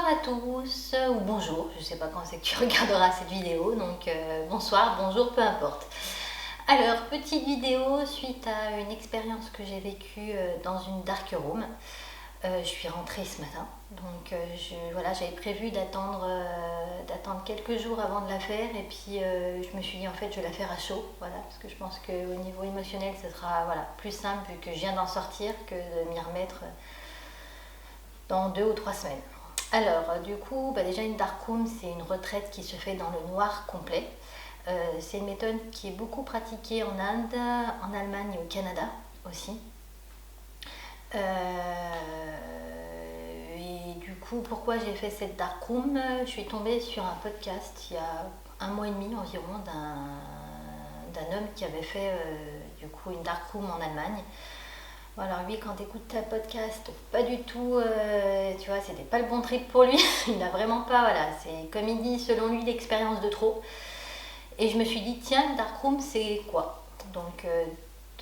Bonsoir à tous, ou bonjour, je ne sais pas quand c'est que tu regarderas cette vidéo, donc bonsoir, bonjour, peu importe. Alors, petite vidéo suite à une expérience que j'ai vécue dans une dark room. Je suis rentrée ce matin, donc voilà, j'avais prévu d'attendre quelques jours avant de la faire, et puis je me suis dit en fait je vais la faire à chaud, voilà, parce que je pense qu'au niveau émotionnel ce sera voilà, plus simple vu que je viens d'en sortir que de m'y remettre dans 2 ou 3 semaines. Alors, du coup, déjà une dark room, c'est une retraite qui se fait dans le noir complet. C'est une méthode qui est beaucoup pratiquée en Inde, en Allemagne et au Canada aussi. Et du coup, pourquoi j'ai fait cette dark room? Je suis tombée sur un podcast il y a 1 mois et demi environ d'un homme qui avait fait du coup une dark room en Allemagne. Bon, alors lui, quand tu écoutes ta podcast, pas du tout, tu vois, c'était pas le bon trip pour lui. Il n'a vraiment pas, voilà, c'est comme il dit, selon lui, l'expérience de trop. Et je me suis dit, tiens, le dark room, c'est quoi? Donc,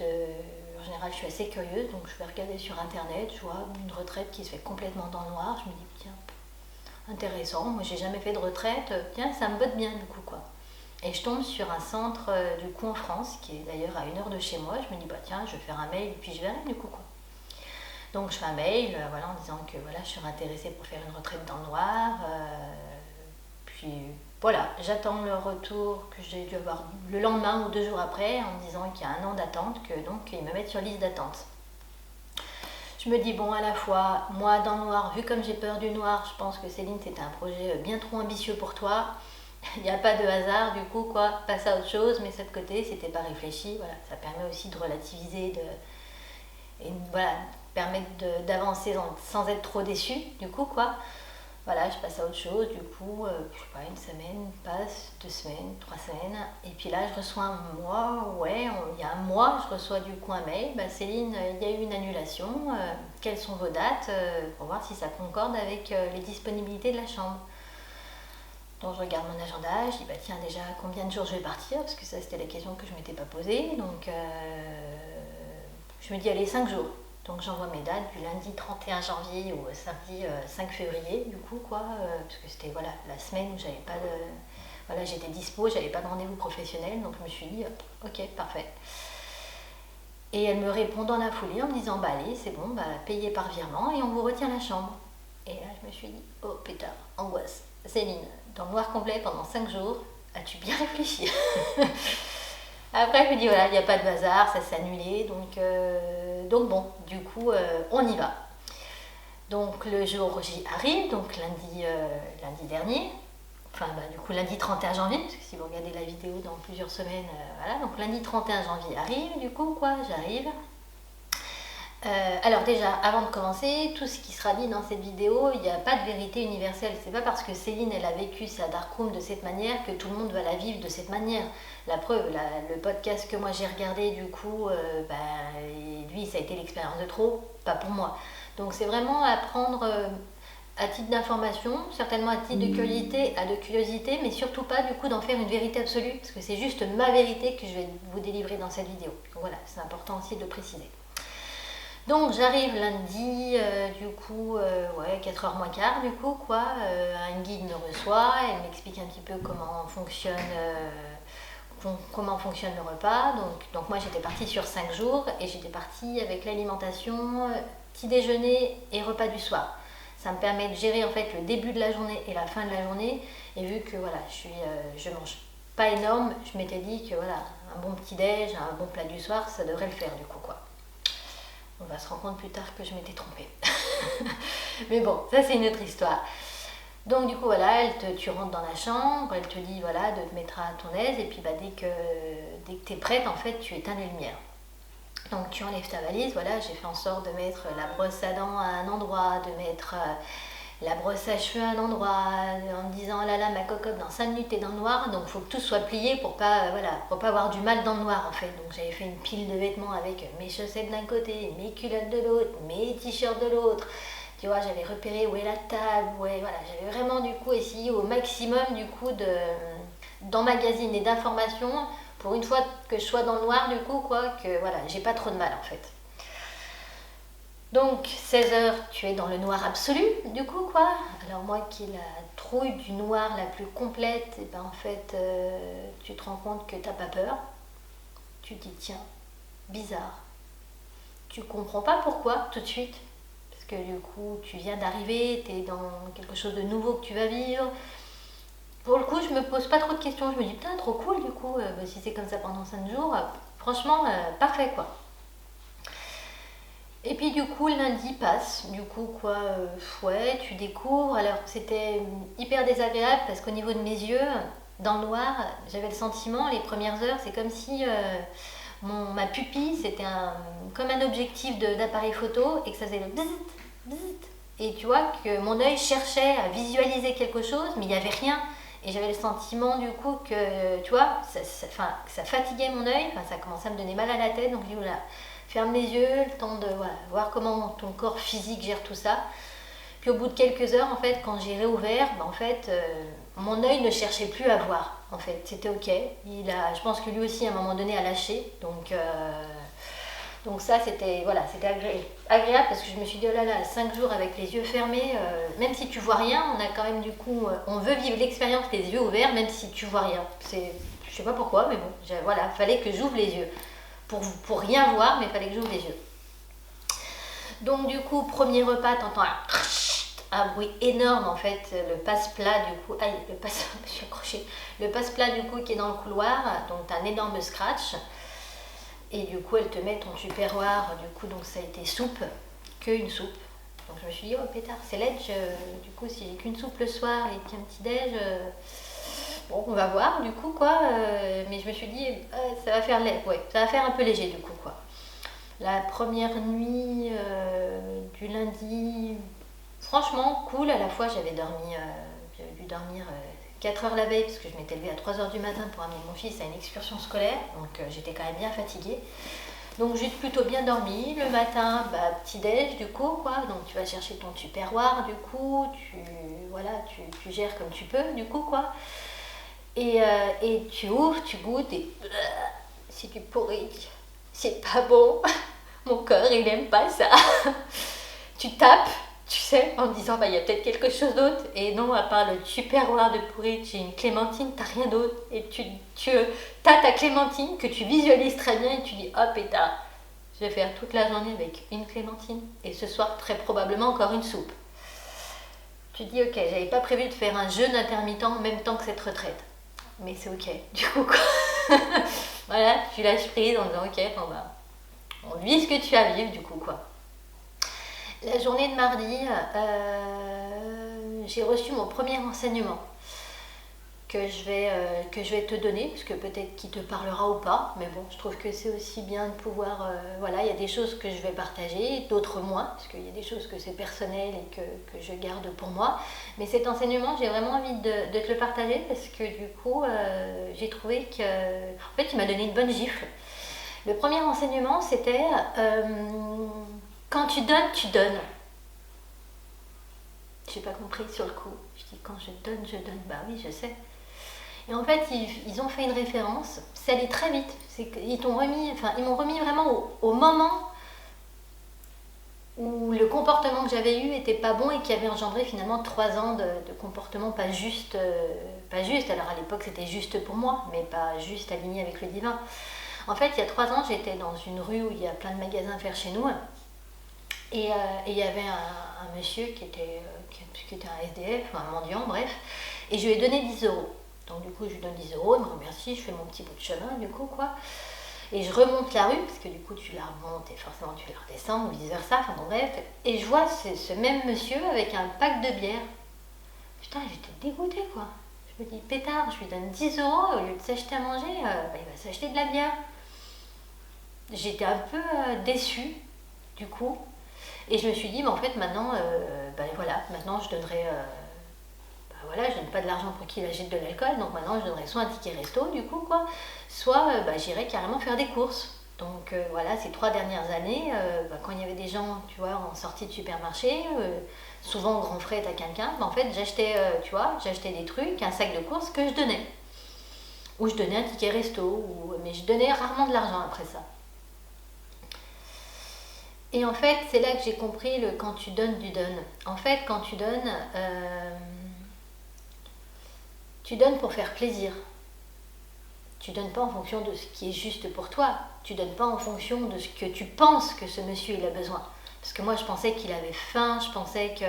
en général, je suis assez curieuse, donc je vais regarder sur internet, je vois une retraite qui se fait complètement dans le noir. Je me dis, tiens, intéressant, moi j'ai jamais fait de retraite, tiens, ça me botte bien du coup, quoi. Et je tombe sur un centre du coup en France, qui est d'ailleurs à 1 heure de chez moi. Je me dis, bah tiens, je vais faire un mail et puis je verrai du coup, quoi. Donc je fais un mail voilà, en disant que voilà, je suis intéressée pour faire une retraite dans le noir. Puis voilà, j'attends le retour que j'ai dû avoir le lendemain ou 2 jours après en me disant qu'il y a 1 an d'attente, que donc ils me mettent sur liste d'attente. Je me dis, bon, à la fois, moi dans le noir, vu comme j'ai peur du noir, je pense que Céline, c'était un projet bien trop ambitieux pour toi. Il n'y a pas de hasard, du coup, quoi, passe à autre chose, mais ça de côté, c'était pas réfléchi, voilà, ça permet aussi de relativiser, et voilà, permettre d'avancer sans être trop déçu, du coup, quoi. Voilà, je passe à autre chose, du coup, je sais pas, 1 semaine passe, 2 semaines, 3 semaines, et puis là, je reçois un mois, ouais, il y a 1 mois, je reçois du coup un mail, bah, Céline, il y a eu une annulation, quelles sont vos dates, pour voir si ça concorde avec les disponibilités de la chambre. Donc je regarde mon agenda, je dis bah tiens déjà combien de jours je vais partir, parce que ça c'était la question que je ne m'étais pas posée. Donc je me dis allez 5 jours. Donc j'envoie mes dates du lundi 31 janvier au samedi 5 février du coup quoi, parce que c'était voilà, la semaine où j'avais pas de. Voilà, j'étais dispo, j'avais pas de rendez-vous professionnel, donc je me suis dit ok parfait. Et elle me répond dans la foulée en me disant bah allez c'est bon, bah payez par virement et on vous retient la chambre. Et là je me suis dit oh putain, angoisse. Céline, dans le noir complet pendant 5 jours, as-tu bien réfléchi? Après, je me dis, voilà, il n'y a pas de hasard, ça s'est annulé, donc bon, du coup, on y va. Donc le jour J arrive, donc lundi dernier, enfin du coup lundi 31 janvier, parce que si vous regardez la vidéo dans plusieurs semaines, voilà, donc lundi 31 janvier arrive, du coup, quoi, j'arrive. Alors déjà, avant de commencer, tout ce qui sera dit dans cette vidéo, il n'y a pas de vérité universelle. C'est pas parce que Céline elle a vécu sa dark room de cette manière que tout le monde va la vivre de cette manière. La preuve, le podcast que moi j'ai regardé du coup, lui ça a été l'expérience de trop, pas pour moi. Donc c'est vraiment à prendre à titre d'information, certainement à titre de curiosité, mais surtout pas du coup d'en faire une vérité absolue, parce que c'est juste ma vérité que je vais vous délivrer dans cette vidéo. Donc voilà, c'est important aussi de le préciser. Donc j'arrive lundi, du coup, 4h moins quart, du coup, quoi. Un guide me reçoit, elle m'explique un petit peu comment fonctionne le repas. Donc moi j'étais partie sur 5 jours et j'étais partie avec l'alimentation, petit déjeuner et repas du soir. Ça me permet de gérer en fait le début de la journée et la fin de la journée. Et vu que voilà, je mange pas énorme, je m'étais dit que voilà, un bon petit déj, un bon plat du soir, ça devrait le faire du coup, quoi. On va se rendre compte plus tard que je m'étais trompée. Mais bon, ça c'est une autre histoire. Donc du coup voilà, tu rentres dans la chambre, elle te dit voilà de te mettre à ton aise et puis dès que tu es prête en fait tu éteins les lumières. Donc tu enlèves ta valise, voilà, j'ai fait en sorte de mettre la brosse à dents à un endroit, de mettre la brosse à cheveux à un endroit, en me disant oh là là ma cocotte dans 5 minutes t'es dans le noir, donc il faut que tout soit plié pour pas avoir du mal dans le noir en fait. Donc j'avais fait une pile de vêtements avec mes chaussettes d'un côté, mes culottes de l'autre, mes t-shirts de l'autre. Tu vois, j'avais repéré où est la table, voilà, j'avais vraiment du coup essayé au maximum du coup d'emmagasiner d'informations pour une fois que je sois dans le noir du coup quoi, que voilà, j'ai pas trop de mal en fait. Donc 16h, tu es dans le noir absolu, du coup quoi. Alors moi qui ai la trouille du noir la plus complète, et ben en fait tu te rends compte que t'as pas peur. Tu te dis tiens, bizarre. Tu comprends pas pourquoi tout de suite. Parce que du coup tu viens d'arriver, tu es dans quelque chose de nouveau que tu vas vivre. Pour le coup je me pose pas trop de questions, je me dis putain trop cool du coup, si c'est comme ça pendant 5 jours, franchement parfait quoi. Et puis du coup, lundi passe, du coup quoi, ouais, tu découvres. Alors c'était hyper désagréable parce qu'au niveau de mes yeux, dans le noir, j'avais le sentiment, les premières heures, c'est comme si ma pupille, c'était comme un objectif d'appareil photo et que ça faisait le bzzzt, bzzzt. Et tu vois que mon œil cherchait à visualiser quelque chose, mais il n'y avait rien. Et j'avais le sentiment du coup que, tu vois, ça fatiguait mon œil, ça commençait à me donner mal à la tête, donc je dis, voilà, ferme les yeux, le temps de voilà, voir comment ton corps physique gère tout ça. Puis au bout de quelques heures, en fait, quand j'ai réouvert, en fait, mon œil ne cherchait plus à voir. En fait, c'était ok. Je pense que lui aussi, à un moment donné, a lâché. Donc ça, c'était voilà, c'était agréable parce que je me suis dit, oh là là, 5 jours avec les yeux fermés, même si tu vois rien, on a quand même du coup, on veut vivre l'expérience les yeux ouverts, même si tu vois rien. Je sais pas pourquoi, mais bon, voilà, fallait que j'ouvre les yeux. Pour rien voir, mais il fallait que j'ouvre les yeux. Donc du coup, premier repas, t'entends un bruit énorme en fait, le passe-plat du coup, je suis accrochée, le passe-plat du coup qui est dans le couloir, donc t'as un énorme scratch, et du coup elle te met ton tupperware, du coup donc ça a été soupe, qu'une soupe. Donc je me suis dit, oh pétard, c'est laid, du coup si j'ai qu'une soupe le soir et qu'un petit déj, bon, on va voir du coup quoi, mais je me suis dit ça va faire ça va faire un peu léger du coup quoi. La première nuit du lundi, franchement cool, à la fois j'avais dû dormir 4 heures la veille parce que je m'étais levée à 3 heures du matin pour amener mon fils à une excursion scolaire, donc j'étais quand même bien fatiguée. Donc j'ai plutôt bien dormi. Le matin, petit déj du coup quoi. Donc tu vas chercher ton tupperware du coup, tu gères comme tu peux du coup quoi. Et tu ouvres, tu goûtes et c'est du porridge. C'est pas bon. Mon corps il aime pas ça. Tu tapes, tu sais, en disant il y a peut-être quelque chose d'autre. Et non, à part le tupperware de porridge et une clémentine, t'as rien d'autre. Et t'as ta clémentine que tu visualises très bien et tu dis hop et je vais faire toute la journée avec une clémentine. Et ce soir, très probablement encore une soupe. Tu dis ok, j'avais pas prévu de faire un jeûne intermittent en même temps que cette retraite. Mais c'est ok, du coup quoi. Voilà, tu lâches prise en disant ok, on vit ce que tu as à vivre du coup quoi. La journée de mardi, j'ai reçu mon premier enseignement que je vais te donner, parce que peut-être qu'il te parlera ou pas, mais bon, je trouve que c'est aussi bien de pouvoir, il y a des choses que je vais partager, d'autres moins, parce qu'il y a des choses que c'est personnel et que je garde pour moi, mais cet enseignement, j'ai vraiment envie de te le partager, parce que du coup, j'ai trouvé que, en fait, il m'a donné une bonne gifle. Le premier enseignement, c'était, quand tu donnes, tu donnes. J'ai pas compris sur le coup, je dis quand je donne, bah oui, je sais. Et en fait, ils ont fait une référence, c'est allé très vite. Ils m'ont remis vraiment au moment où le comportement que j'avais eu était pas bon et qui avait engendré finalement 3 ans de comportement pas juste. Alors à l'époque c'était juste pour moi, mais pas juste aligné avec le divin. En fait, il y a 3 ans, j'étais dans une rue où il y a plein de magasins à faire chez nous. Et il y avait un monsieur qui était un SDF, un mendiant, bref. Et je lui ai donné 10 euros. Donc du coup, je lui donne 10 euros, il me remercie, je fais mon petit bout de chemin, du coup, quoi. Et je remonte la rue, parce que du coup, tu la remontes et forcément tu la redescends, ou vice-versa, enfin bon, bref. Et je vois ce même monsieur avec un pack de bière. Putain, j'étais dégoûtée, quoi. Je me dis, pétard, je lui donne 10 euros, au lieu de s'acheter à manger, il va s'acheter de la bière. J'étais un peu déçue, du coup. Et je me suis dit, en fait, maintenant, maintenant je donnerai... je donne pas de l'argent pour qu'il achète de l'alcool, donc maintenant je donnerai soit un ticket resto, du coup, quoi, soit j'irai carrément faire des courses. Donc ces 3 dernières années, quand il y avait des gens, tu vois, en sortie de supermarché, souvent grand frais à quelqu'un, en fait, j'achetais des trucs, un sac de courses que je donnais. Ou je donnais un ticket resto, mais je donnais rarement de l'argent après ça. Et en fait, c'est là que j'ai compris le quand tu donnes, tu donnes. En fait, quand tu donnes pour faire plaisir. Tu donnes pas en fonction de ce qui est juste pour toi. Tu donnes pas en fonction de ce que tu penses que ce monsieur il a besoin. Parce que moi, je pensais qu'il avait faim, je pensais que...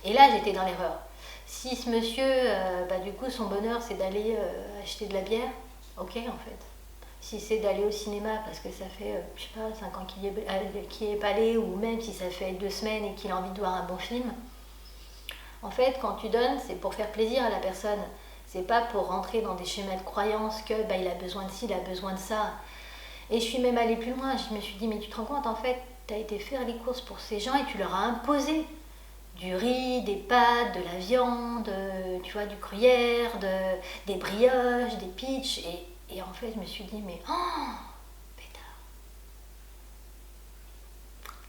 Et là, j'étais dans l'erreur. Si ce monsieur, du coup, son bonheur, c'est d'aller acheter de la bière, ok, en fait. Si c'est d'aller au cinéma parce que ça fait, je sais pas, 5 ans qu'il est pas allé, ou même si ça fait 2 semaines et qu'il a envie de voir un bon film, en fait, quand tu donnes, c'est pour faire plaisir à la personne. C'est pas pour rentrer dans des schémas de croyance que il a besoin de ci, il a besoin de ça. Et je suis même allée plus loin. Je me suis dit, mais tu te rends compte, en fait, tu as été faire les courses pour ces gens et tu leur as imposé du riz, des pâtes, de la viande, tu vois, du gruyère, des brioches, des pitchs. Et en fait, je me suis dit, mais oh, pétard,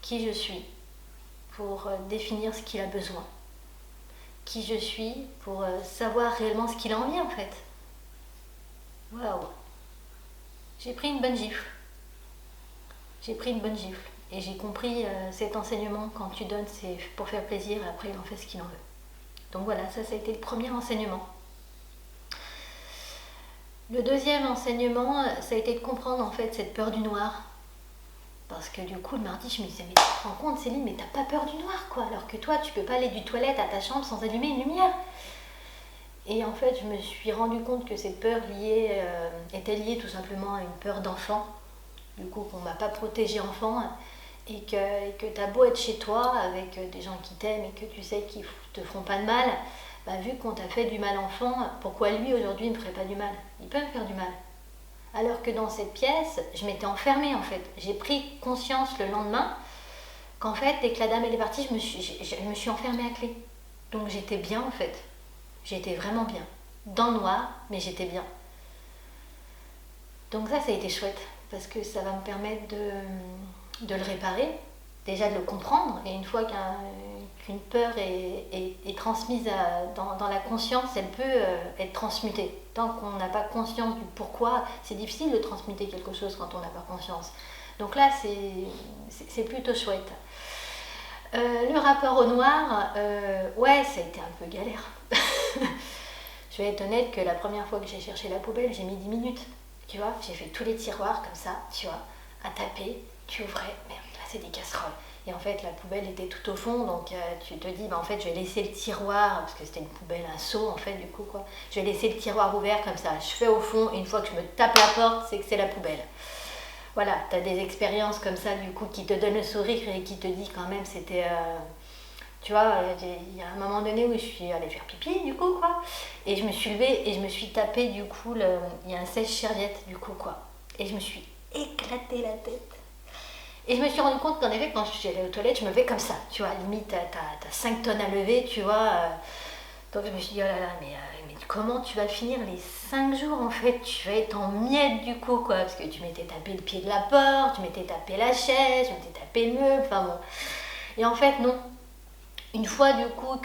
qui je suis pour définir ce qu'il a besoin? Qui je suis pour savoir réellement ce qu'il a envie, en fait? Waouh! J'ai pris une bonne gifle. J'ai pris une bonne gifle. Et j'ai compris cet enseignement, quand tu donnes, c'est pour faire plaisir, et après il en fait ce qu'il en veut. Donc voilà, ça a été le premier enseignement. Le deuxième enseignement, ça a été de comprendre en fait cette peur du noir. Parce que du coup, le mardi, je me disais, mais tu te rends compte, Céline, mais t'as pas peur du noir, quoi. Alors que toi, tu peux pas aller du toilette à ta chambre sans allumer une lumière. Et en fait, je me suis rendu compte que cette peur était liée tout simplement à une peur d'enfant. Du coup, qu'on m'a pas protégée enfant. Et que tu as beau être chez toi avec des gens qui t'aiment et que tu sais qu'ils te feront pas de mal, vu qu'on t'a fait du mal enfant, pourquoi lui aujourd'hui ne me ferait pas du mal? Il peut me faire du mal. Alors que dans cette pièce, je m'étais enfermée en fait. J'ai pris conscience le lendemain qu'en fait, dès que la dame elle est partie, je me suis enfermée à clé. Donc j'étais bien en fait. J'étais vraiment bien. Dans le noir, mais j'étais bien. Donc ça a été chouette parce que ça va me permettre de le réparer, déjà de le comprendre, et une fois qu'une peur est transmise dans la conscience, elle peut être transmutée. Tant qu'on n'a pas conscience du pourquoi, c'est difficile de transmuter quelque chose quand on n'a pas conscience. Donc là, c'est plutôt chouette. Le rapport au noir, ouais, ça a été un peu galère. Je vais être honnête que la première fois que j'ai cherché la poubelle, j'ai mis 10 minutes. Tu vois, j'ai fait tous les tiroirs comme ça, tu vois, à taper. Tu ouvrais, merde, là c'est des casseroles. Et en fait, la poubelle était tout au fond, donc tu te dis, en fait, je vais laisser le tiroir, parce que c'était une poubelle, un seau, en fait, du coup, quoi. Je vais laisser le tiroir ouvert comme ça. Je fais au fond, et une fois que je me tape la porte, c'est que c'est la poubelle. Voilà, tu as des expériences comme ça, du coup, qui te donnent le sourire et qui te disent quand même, c'était... tu vois, il y a un moment donné où je suis allée faire pipi, du coup, quoi. Et je me suis levée et je me suis tapé, du coup, il y a un sèche-serviette, du coup, quoi. Et je me suis éclaté la tête. Et je me suis rendu compte qu'en effet, quand je suis allée aux toilettes, je me levais comme ça, tu vois, limite, t'as 5 tonnes à lever, tu vois. Donc je me suis dit, oh là là, mais comment tu vas finir les 5 jours, en fait? Tu vas être en miettes, du coup, quoi, parce que tu m'étais tapé le pied de la porte, tu m'étais tapé la chaise, tu m'étais tapé le meuble, enfin bon. Et en fait, non. Une fois, du coup,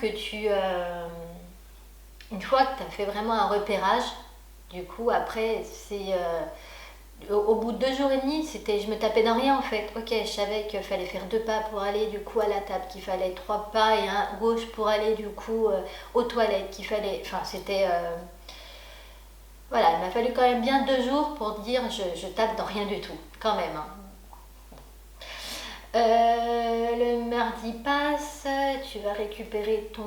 une fois que tu as fait vraiment un repérage, du coup, après, au bout de 2 jours et demi, je me tapais dans rien en fait. Ok, je savais qu'il fallait faire 2 pas pour aller du coup à la table, qu'il fallait 3 pas et un gauche pour aller du coup aux toilettes, qu'il fallait. Enfin, c'était. Voilà, il m'a fallu quand même bien 2 jours pour dire je tape dans rien du tout, quand même. Hein. Le mardi passe, tu vas récupérer ton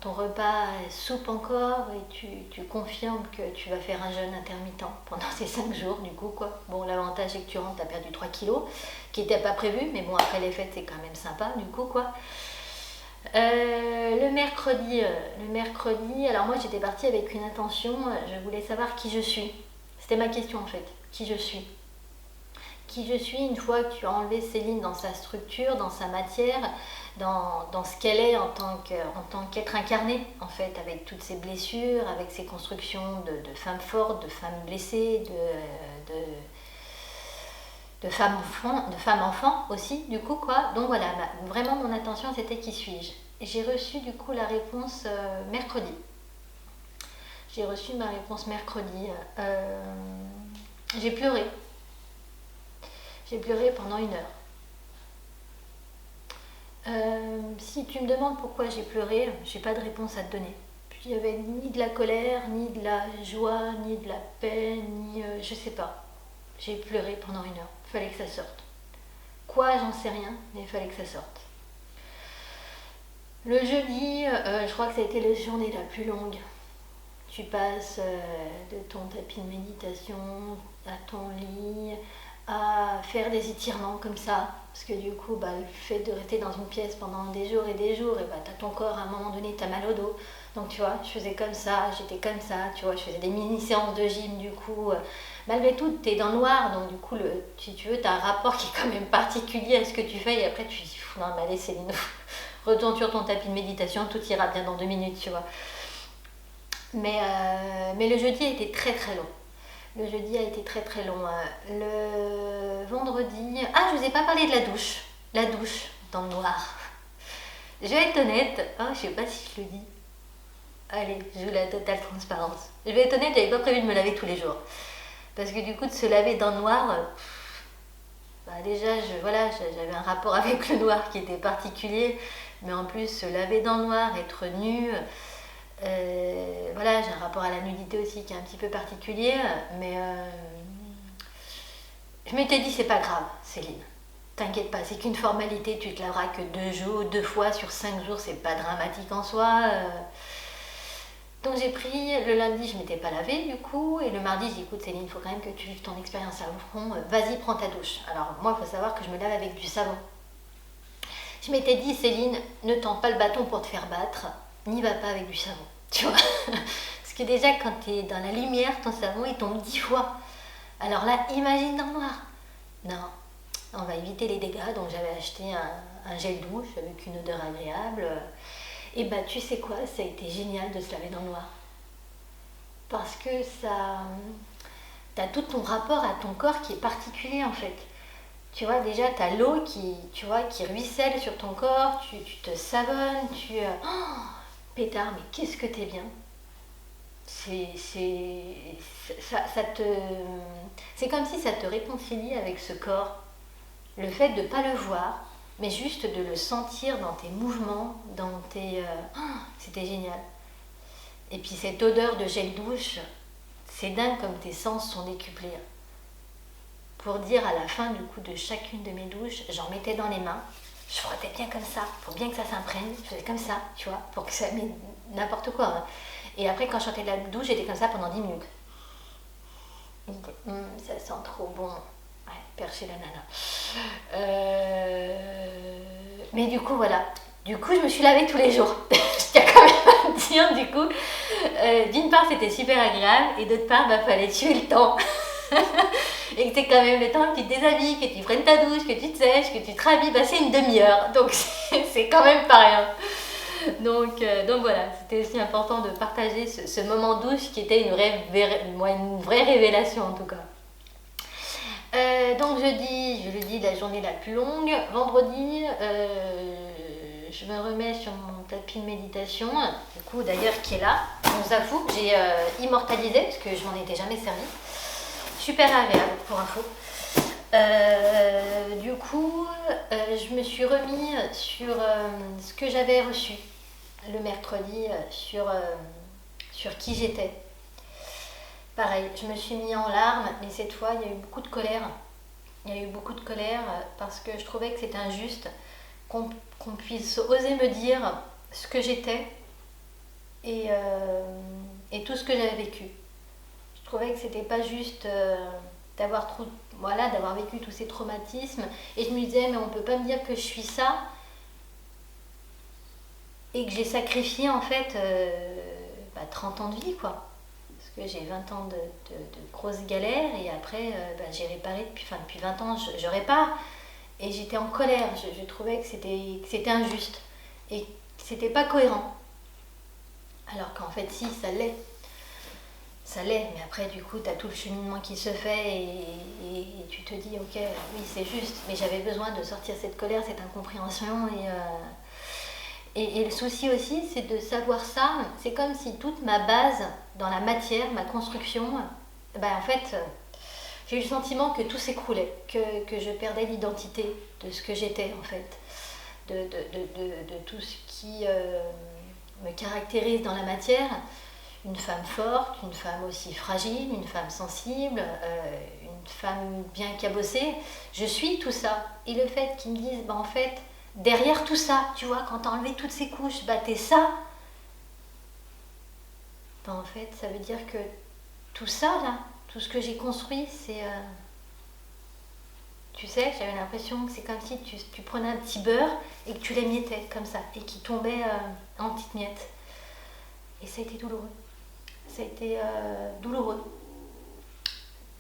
repas soupe encore et tu confirmes que tu vas faire un jeûne intermittent pendant ces 5 jours du coup quoi. Bon, l'avantage est que tu rentres, tu as perdu 3 kilos qui n'était pas prévu, mais bon, après les fêtes c'est quand même sympa du coup quoi. Le mercredi, alors moi j'étais partie avec une intention, je voulais savoir qui je suis. C'était ma question en fait, qui je suis. Qui je suis une fois que tu as enlevé Céline dans sa structure, dans sa matière, dans ce qu'elle est en tant qu'être incarnée, en fait, avec toutes ses blessures, avec ses constructions de femme forte, de femme blessée, de femme enfant aussi, du coup, quoi. Donc voilà, vraiment mon attention c'était qui suis-je. Et j'ai reçu du coup la réponse mercredi. J'ai reçu ma réponse mercredi. J'ai pleuré. J'ai pleuré pendant 1 heure. Si tu me demandes pourquoi j'ai pleuré, j'ai pas de réponse à te donner. Il n'y avait ni de la colère, ni de la joie, ni de la peine, ni je sais pas. J'ai pleuré pendant 1 heure. Il fallait que ça sorte. Quoi, j'en sais rien, mais il fallait que ça sorte. Le jeudi, je crois que ça a été la journée la plus longue. Tu passes de ton tapis de méditation à ton lit, à faire des étirements comme ça. Parce que du coup, le fait de rester dans une pièce pendant des jours, et t'as ton corps, à un moment donné, t'as mal au dos. Donc tu vois, je faisais comme ça, j'étais comme ça, tu vois, je faisais des mini-séances de gym du coup. Malgré tout, t'es dans le noir, donc du coup, si tu veux, t'as un rapport qui est quand même particulier à ce que tu fais. Et après, tu dis, non, mais allez Céline, retourne sur ton tapis de méditation, tout ira bien dans 2 minutes, tu vois. Mais le jeudi a été très très long. Le jeudi a été très très long. Le vendredi... Ah, je vous ai pas parlé de la douche. La douche dans le noir. Je vais être honnête. Oh, je sais pas si je le dis. Allez, je joue la totale transparence. Je vais être honnête, j'avais pas prévu de me laver tous les jours. Parce que du coup, de se laver dans le noir... déjà, j'avais un rapport avec le noir qui était particulier. Mais en plus, se laver dans le noir, être nu... j'ai un rapport à la nudité aussi qui est un petit peu particulier, mais je m'étais dit c'est pas grave Céline, t'inquiète pas, c'est qu'une formalité, tu te laveras que 2 fois sur 5 jours, c'est pas dramatique en soi. Donc j'ai pris, le lundi je m'étais pas lavée du coup, et le mardi j'ai dit écoute Céline, il faut quand même que tu vives ton expérience à fond, vas-y prends ta douche. Alors moi il faut savoir que je me lave avec du savon. Je m'étais dit Céline, ne tends pas le bâton pour te faire battre, n'y va pas avec du savon, tu vois. Parce que déjà, quand tu es dans la lumière, ton savon, il tombe 10 fois. Alors là, imagine dans le noir. Non, on va éviter les dégâts. Donc j'avais acheté un gel douche avec une odeur agréable. Et tu sais quoi, ça a été génial de se laver dans le noir. Parce que ça... T'as tout ton rapport à ton corps qui est particulier en fait. Tu vois, déjà, tu as l'eau qui ruisselle sur ton corps, tu te savonnes, pétard, mais qu'est-ce que t'es bien. C'est comme si ça te réconcilie avec ce corps. Le fait de ne pas le voir, mais juste de le sentir dans tes mouvements, dans tes... c'était génial. Et puis cette odeur de gel douche, c'est dingue comme tes sens sont décuplés. Pour dire à la fin du coup de chacune de mes douches, j'en mettais dans les mains, je frottais bien comme ça, pour bien que ça s'imprègne, je faisais comme ça, tu vois, pour que ça mette n'importe quoi. Hein. Et après quand je sortais de la douche, j'étais comme ça pendant 10 minutes. Ça sent trop bon. Ouais, percher la nana. Mais du coup voilà, du coup je me suis lavée tous les jours. Je tiens quand même à me dire du coup, d'une part c'était super agréable et d'autre part fallait tuer le temps. Et que tu quand même le temps que tu te déshabilles, que tu prennes ta douche, que tu te sèches, que tu te rhabilles, c'est une demi-heure. Donc c'est quand même pas rien. Donc voilà, c'était aussi important de partager ce moment douche qui était une vraie révélation en tout cas. Donc jeudi, je le dis, la journée la plus longue. Vendredi, je me remets sur mon tapis de méditation, du coup d'ailleurs qui est là. On s'avoue que j'ai immortalisé parce que je m'en étais jamais servi. Super agréable pour info. Du coup, je me suis remis sur ce que j'avais reçu le mercredi, sur qui j'étais. Pareil, je me suis mis en larmes, mais cette fois, il y a eu beaucoup de colère. Il y a eu beaucoup de colère parce que je trouvais que c'était injuste qu'on puisse oser me dire ce que j'étais et tout ce que j'avais vécu. Je trouvais que c'était pas juste d'avoir vécu tous ces traumatismes, et je me disais mais on peut pas me dire que je suis ça et que j'ai sacrifié en fait 30 ans de vie quoi, parce que j'ai 20 ans de grosses galères et après j'ai réparé depuis 20 ans je répare, et j'étais en colère, je trouvais que c'était injuste et que c'était pas cohérent, alors qu'en fait si, ça l'est. Ça l'est, mais après du coup tu as tout le cheminement qui se fait et tu te dis ok, oui c'est juste, mais j'avais besoin de sortir cette colère, cette incompréhension et le souci aussi c'est de savoir ça, c'est comme si toute ma base dans la matière, ma construction, en fait j'ai eu le sentiment que tout s'écroulait, que je perdais l'identité de ce que j'étais en fait. de tout ce qui me caractérise dans la matière. Une femme forte, une femme aussi fragile, une femme sensible, une femme bien cabossée. Je suis tout ça. Et le fait qu'ils me disent, en fait, derrière tout ça, tu vois, quand t'as enlevé toutes ces couches, t'es ça. En fait, ça veut dire que tout ça, là, tout ce que j'ai construit, c'est... tu sais, j'avais l'impression que c'est comme si tu prenais un petit beurre et que tu l'émiettais comme ça, et qui tombait en petites miettes. Et ça a été douloureux. Ça a été douloureux.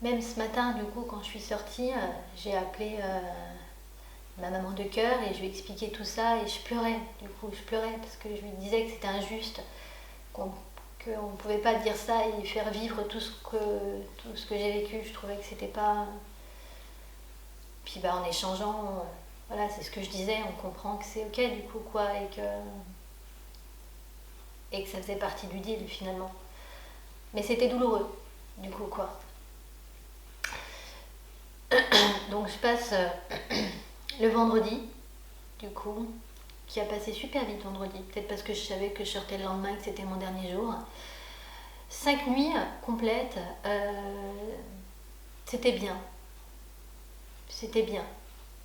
Même ce matin, du coup, quand je suis sortie, j'ai appelé ma maman de cœur et je lui ai expliqué tout ça et je pleurais. Du coup, je pleurais parce que je lui disais que c'était injuste, qu'on ne pouvait pas dire ça et faire vivre tout ce que j'ai vécu. Je trouvais que c'était pas... Puis en échangeant, voilà, c'est ce que je disais, on comprend que c'est ok du coup, quoi, et que ça faisait partie du deal finalement. Mais c'était douloureux, du coup, quoi. Donc je passe le vendredi, du coup, qui a passé super vite vendredi. Peut-être parce que je savais que je sortais le lendemain, que c'était mon dernier jour. 5 nuits complètes, c'était bien. C'était bien.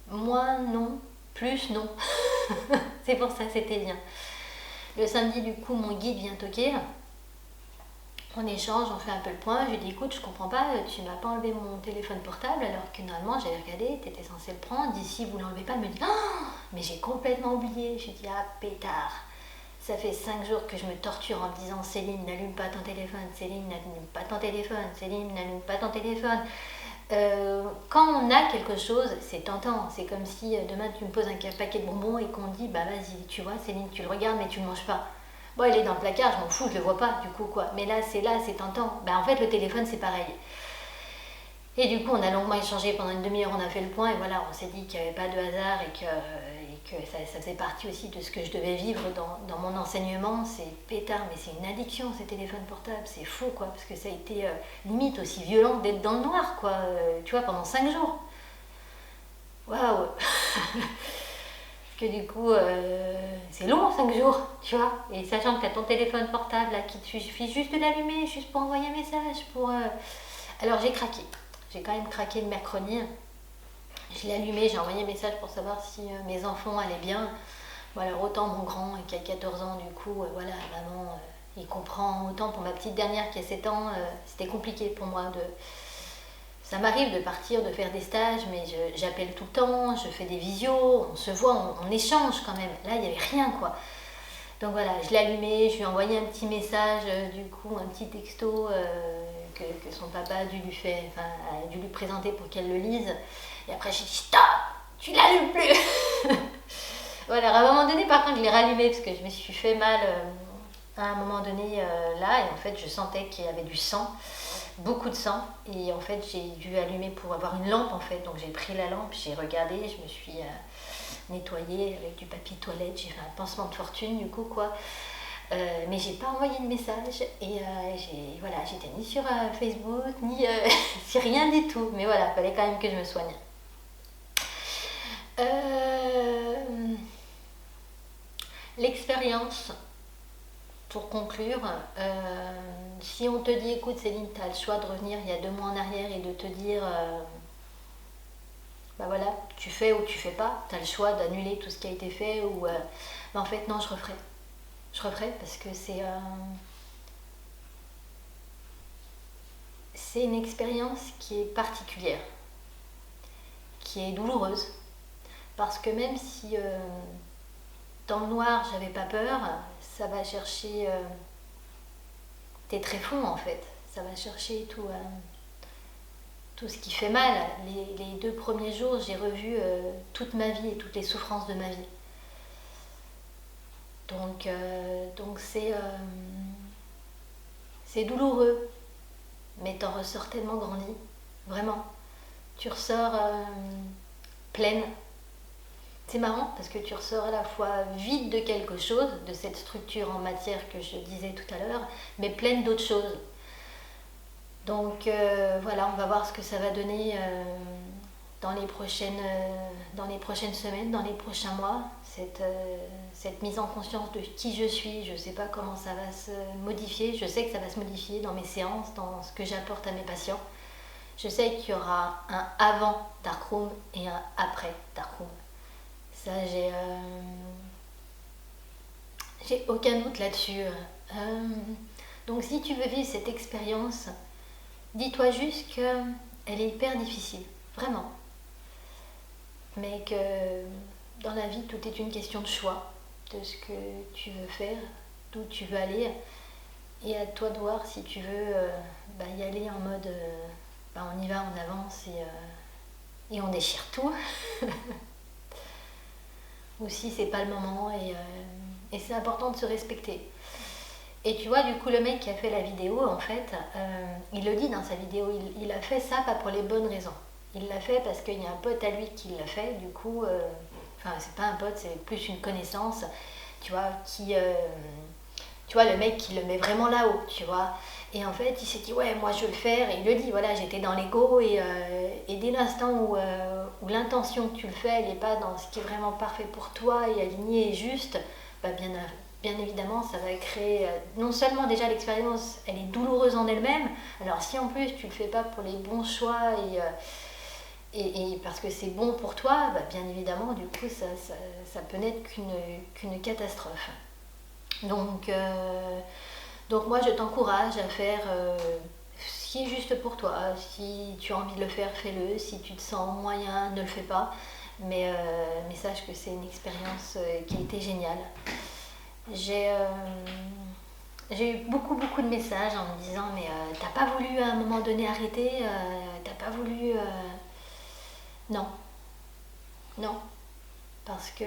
Moins non, plus non. C'est pour ça, c'était bien. Le samedi, du coup, mon guide vient toquer. On échange, on fait un peu le point. Je lui dis, écoute, je comprends pas, tu m'as pas enlevé mon téléphone portable alors que normalement j'avais regardé, tu étais censé le prendre. D'ici, vous l'enlevez pas. Elle me dit, oh, mais j'ai complètement oublié. Je lui dis, ah pétard, ça fait 5 jours que je me torture en me disant, Céline, n'allume pas ton téléphone, Céline, n'allume pas ton téléphone, Céline, n'allume pas ton téléphone. Quand on a quelque chose, c'est tentant. C'est comme si demain tu me poses un paquet de bonbons et qu'on dit, vas-y, tu vois, Céline, tu le regardes mais tu le manges pas. Bon, il est dans le placard, je m'en fous, je le vois pas, du coup, quoi. Mais là, c'est tentant. En fait, le téléphone, c'est pareil. Et du coup, on a longuement échangé pendant une demi-heure, on a fait le point, et voilà, on s'est dit qu'il n'y avait pas de hasard et que ça faisait partie aussi de ce que je devais vivre dans mon enseignement. C'est pétard, mais c'est une addiction, ces téléphones portables, c'est fou, quoi, parce que ça a été limite aussi violent d'être dans le noir, quoi, tu vois, pendant 5 jours. Waouh. Que du coup, c'est long 5 jours, tu vois, et sachant que tu as ton téléphone portable là, qui te suffit juste de l'allumer, juste pour envoyer un message, Alors j'ai craqué, j'ai quand même craqué le mercredi, je l'ai allumé, j'ai envoyé un message pour savoir si mes enfants allaient bien. Voilà, autant mon grand qui a 14 ans, du coup, voilà, maman, il comprend, autant pour ma petite dernière qui a 7 ans, c'était compliqué pour moi de... Ça m'arrive de partir, de faire des stages, mais j'appelle tout le temps, je fais des visios, on se voit, on échange quand même. Là, il n'y avait rien, quoi. Donc voilà, je l'ai allumé, je lui ai envoyé un petit message, du coup, un petit texto que son papa a dû lui présenter pour qu'elle le lise. Et après, j'ai dit, stop, tu l'allumes plus. Voilà, à un moment donné, par contre, je l'ai rallumé parce que je me suis fait mal à un moment donné là, et en fait, je sentais qu'il y avait du sang. Beaucoup de sang, et en fait j'ai dû allumer pour avoir une lampe en fait, donc j'ai pris la lampe, j'ai regardé, je me suis nettoyée avec du papier toilette, j'ai fait un pansement de fortune du coup, quoi, mais j'ai pas envoyé de message et j'étais ni sur Facebook ni sur rien du tout, mais voilà, il fallait quand même que je me soigne. L'expérience. Pour conclure, si on te dit, écoute Céline, tu as le choix de revenir il y a 2 mois en arrière et de te dire, voilà, tu fais ou tu fais pas, tu as le choix d'annuler tout ce qui a été fait ou... en fait, non, je referai. Je referai parce que c'est une expérience qui est particulière, qui est douloureuse. Parce que même si dans le noir, j'avais pas peur, ça va chercher tes tréfonds en fait, ça va chercher tout ce qui fait mal. Les 2 premiers jours, j'ai revu toute ma vie et toutes les souffrances de ma vie. Donc c'est douloureux, mais t'en ressors tellement grandi, vraiment. Tu ressors pleine. C'est marrant parce que tu ressors à la fois vide de quelque chose, de cette structure en matière que je disais tout à l'heure, mais pleine d'autres choses. Donc voilà, on va voir ce que ça va donner dans les prochaines semaines, dans les prochains mois, cette mise en conscience de qui je suis. Je ne sais pas comment ça va se modifier. Je sais que ça va se modifier dans mes séances, dans ce que j'apporte à mes patients. Je sais qu'il y aura un avant Darkroom et un après Darkroom. Ça, j'ai aucun doute là-dessus. Donc si tu veux vivre cette expérience, dis-toi juste qu'elle est hyper difficile, vraiment. Mais que dans la vie, tout est une question de choix, de ce que tu veux faire, d'où tu veux aller. Et à toi de voir si tu veux y aller en mode on y va, on avance et on déchire tout. Ou si c'est pas le moment et c'est important de se respecter. Et tu vois, du coup, le mec qui a fait la vidéo, en fait, il le dit dans sa vidéo, il a fait ça pas pour les bonnes raisons. Il l'a fait parce qu'il y a un pote à lui qui l'a fait, du coup, c'est pas un pote, c'est plus une connaissance, tu vois, tu vois, le mec qui le met vraiment là-haut, tu vois. Et en fait, il s'est dit, ouais, moi je veux le faire, et il le dit, voilà, j'étais dans l'ego, et dès l'instant où l'intention que tu le fais, elle n'est pas dans ce qui est vraiment parfait pour toi, et aligné et juste, bien évidemment, ça va créer, non seulement déjà l'expérience, elle est douloureuse en elle-même, alors si en plus tu le fais pas pour les bons choix, et parce que c'est bon pour toi, bien évidemment, du coup, ça peut n'être qu'une catastrophe. Donc moi, je t'encourage à faire ce qui est juste pour toi. Si tu as envie de le faire, fais-le. Si tu te sens moyen, ne le fais pas. Mais sache que c'est une expérience qui a été géniale. J'ai eu beaucoup de messages en me disant mais t'as pas voulu à un moment donné arrêter, t'as pas voulu... Non. Parce que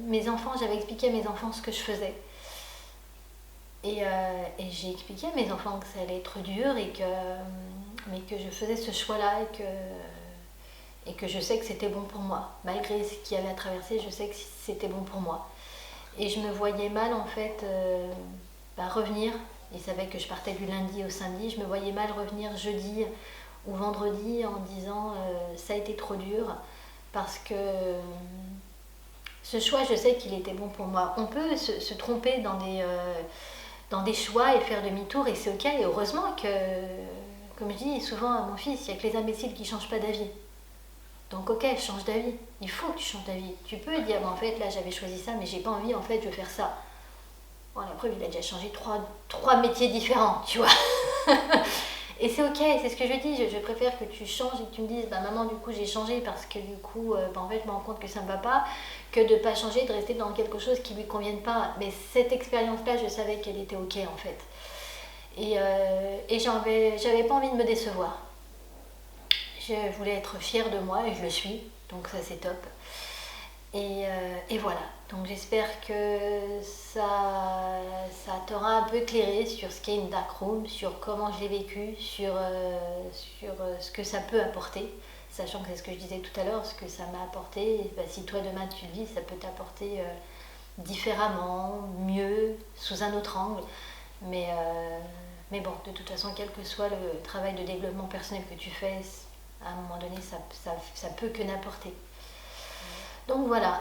mes enfants, j'avais expliqué à mes enfants ce que je faisais. Et j'ai expliqué à mes enfants que ça allait être dur, mais que je faisais ce choix-là et que je sais que c'était bon pour moi. Malgré ce qu'il y avait à traverser, je sais que c'était bon pour moi. Et je me voyais mal en fait revenir. Ils savaient que je partais du lundi au samedi. Je me voyais mal revenir jeudi ou vendredi en disant ça a été trop dur. Parce que ce choix, je sais qu'il était bon pour moi. On peut se tromper dans des choix et faire demi-tour, et c'est ok. Et heureusement que, comme je dis souvent à mon fils, il n'y a que les imbéciles qui ne changent pas d'avis. Donc ok, change d'avis. Il faut que tu changes d'avis. Tu peux dire, en fait, là j'avais choisi ça, mais j'ai pas envie, en fait, je veux faire ça. Bon, la preuve, il a déjà changé trois métiers différents, tu vois. Et c'est ok, c'est ce que je dis, je préfère que tu changes et que tu me dises, maman, du coup j'ai changé parce que du coup, en fait, je me rends compte que ça ne va pas, que de ne pas changer, de rester dans quelque chose qui ne lui convienne pas. Mais cette expérience-là, je savais qu'elle était ok, en fait. Et j'avais pas envie de me décevoir. Je voulais être fière de moi et je le suis, donc ça c'est top. Et voilà, donc j'espère que ça t'aura un peu éclairé sur ce qu'est une darkroom, sur comment je l'ai vécu, sur ce que ça peut apporter, sachant que c'est ce que je disais tout à l'heure, ce que ça m'a apporté. Si toi demain tu le vis, ça peut t'apporter différemment, mieux, sous un autre angle. Mais bon, de toute façon, quel que soit le travail de développement personnel que tu fais, à un moment donné, ça peut que n'apporter. Donc voilà,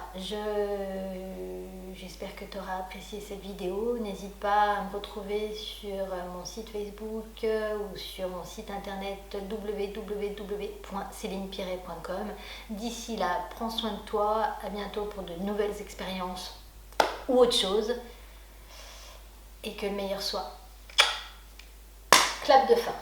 j'espère que tu auras apprécié cette vidéo. N'hésite pas à me retrouver sur mon site Facebook ou sur mon site internet www.célinepirret.com. D'ici là, prends soin de toi, à bientôt pour de nouvelles expériences ou autre chose. Et que le meilleur soit. Clap de fin.